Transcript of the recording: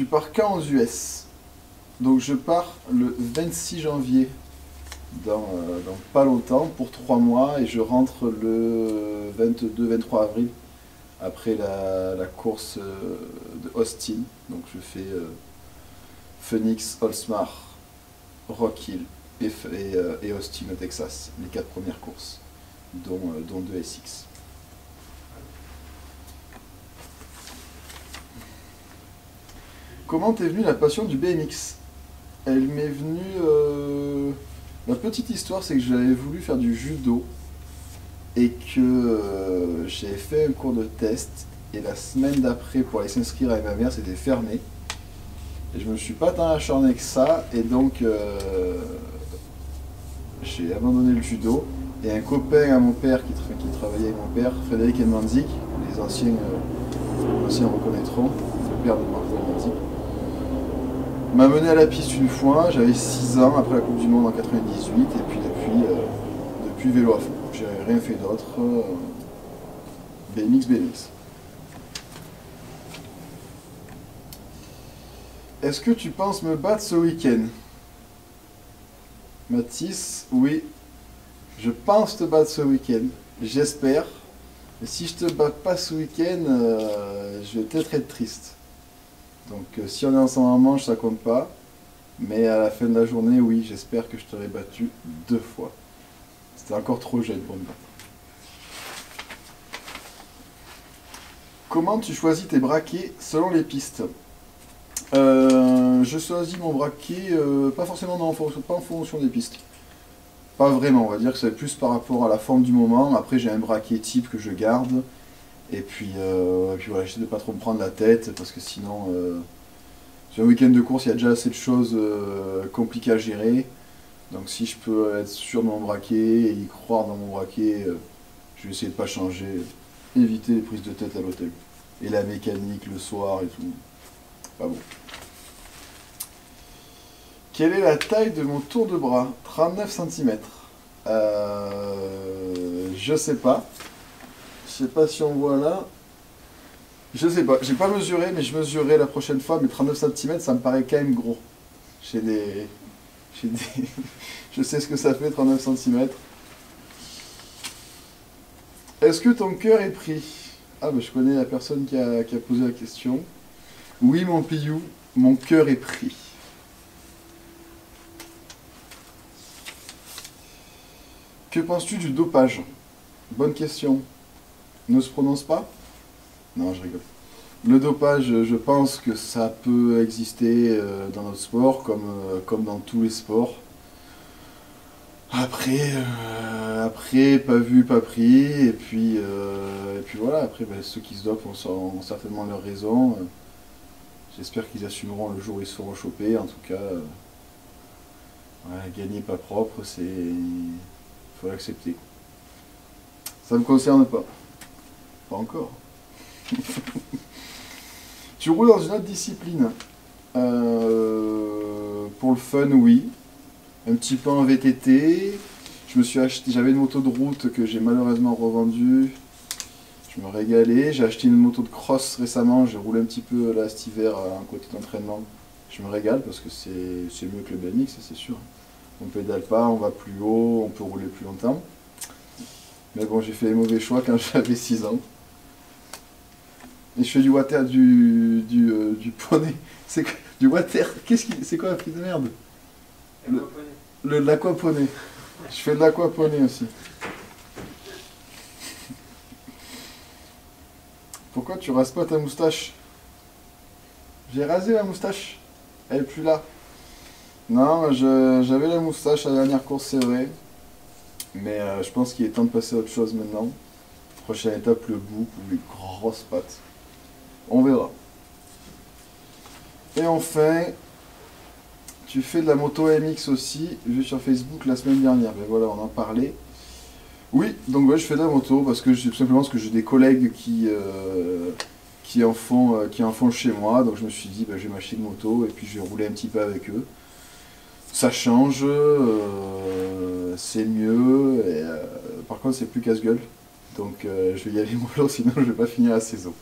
Tu pars quand aux US? Donc je pars le 26 janvier, dans pas longtemps, pour 3 mois, et je rentre le 22-23 avril, après la course de Austin. Donc je fais Phoenix, Oldsmar, Rock Hill et Austin au Texas, les 4 premières courses, dont 2 SX. Comment t'es venue la passion du BMX? Elle m'est venue... La petite histoire, c'est que j'avais voulu faire du judo et que j'avais fait un cours de test, et la semaine d'après, pour aller s'inscrire avec ma mère, c'était fermé. Et je me suis pas tant acharné que ça, et donc j'ai abandonné le judo. Et un copain à mon père qui travaillait avec mon père, Frédéric Edmanzik, les anciens reconnaîtront, le père de Marco Edmanzik, m'a mené à la piste une fois. J'avais 6 ans, après la Coupe du Monde en 98, et puis depuis vélo à fond. J'ai rien fait d'autre. BMX. Est-ce que tu penses me battre ce week-end? Mathis, oui. Je pense te battre ce week-end. J'espère. Mais si je te bats pas ce week-end, je vais peut-être être triste. Donc si on est ensemble en manche, ça compte pas. Mais à la fin de la journée, oui, j'espère que je t'aurai battu 2 fois. C'était encore trop jeune pour me battre. Comment tu choisis tes braquets selon les pistes? Je choisis mon braquet pas forcément pas en fonction des pistes. Pas vraiment, on va dire que c'est plus par rapport à la forme du moment. Après, j'ai un braquet type que je garde. Et puis voilà, j'essaie de pas trop me prendre la tête, parce que sinon, sur un week-end de course, il y a déjà assez de choses compliquées à gérer. Donc si je peux être sûr de mon braquet et y croire dans mon braquet, je vais essayer de pas changer, éviter les prises de tête à l'hôtel. Et la mécanique le soir et tout. Pas bon. Quelle est la taille de mon tour de bras? 39 cm. Je sais pas. Je sais pas si on voit là. Je sais pas. J'ai pas mesuré, mais je mesurerai la prochaine fois. Mais 39 cm, ça me paraît quand même gros. J'ai des... Je sais ce que ça fait, 39 cm. Est-ce que ton cœur est pris? Ah bah je connais la personne qui a posé la question. Oui mon pillou, mon cœur est pris. Que penses-tu du dopage? Bonne question. Ne se prononce pas? Non, je rigole. Le dopage, je pense que ça peut exister dans notre sport, comme dans tous les sports. Après, pas vu, pas pris, et puis voilà, après, ben, ceux qui se dopent ont certainement leurs raisons. J'espère qu'ils assumeront le jour où ils se feront choper. En tout cas, ouais, gagner pas propre, faut l'accepter. Ça me concerne pas. Pas encore. Tu roules dans une autre discipline? Pour le fun, oui. Un petit peu en VTT. J'avais une moto de route que j'ai malheureusement revendue. Je me régalais. J'ai acheté une moto de cross récemment. J'ai roulé un petit peu là cet hiver à un côté d'entraînement. Je me régale parce que c'est mieux que le BMX, c'est sûr. On pédale pas, on va plus haut, on peut rouler plus longtemps. Mais bon, j'ai fait les mauvais choix quand j'avais 6 ans. Et je fais du water, du poney. Du water. C'est quoi la prise de merde? De l'aquaponie. Je fais de l'aquaponie aussi. Pourquoi tu rases pas ta moustache? J'ai rasé la moustache. Elle est plus là. Non, j'avais la moustache à la dernière course, c'est vrai. Mais je pense qu'il est temps de passer à autre chose maintenant. Prochaine étape, le bouc ou les grosses pattes. On verra. Et enfin, tu fais de la moto MX aussi, vu sur Facebook la semaine dernière. Mais voilà, on en parlait. Oui, donc ouais, je fais de la moto parce que tout simplement parce que j'ai des collègues qui en font chez moi. Donc je me suis dit, bah, je vais m'acheter une moto et puis je vais rouler un petit peu avec eux. Ça change, c'est mieux. Et, par contre, c'est plus casse-gueule. Donc je vais y aller mollo, sinon je vais pas finir la saison.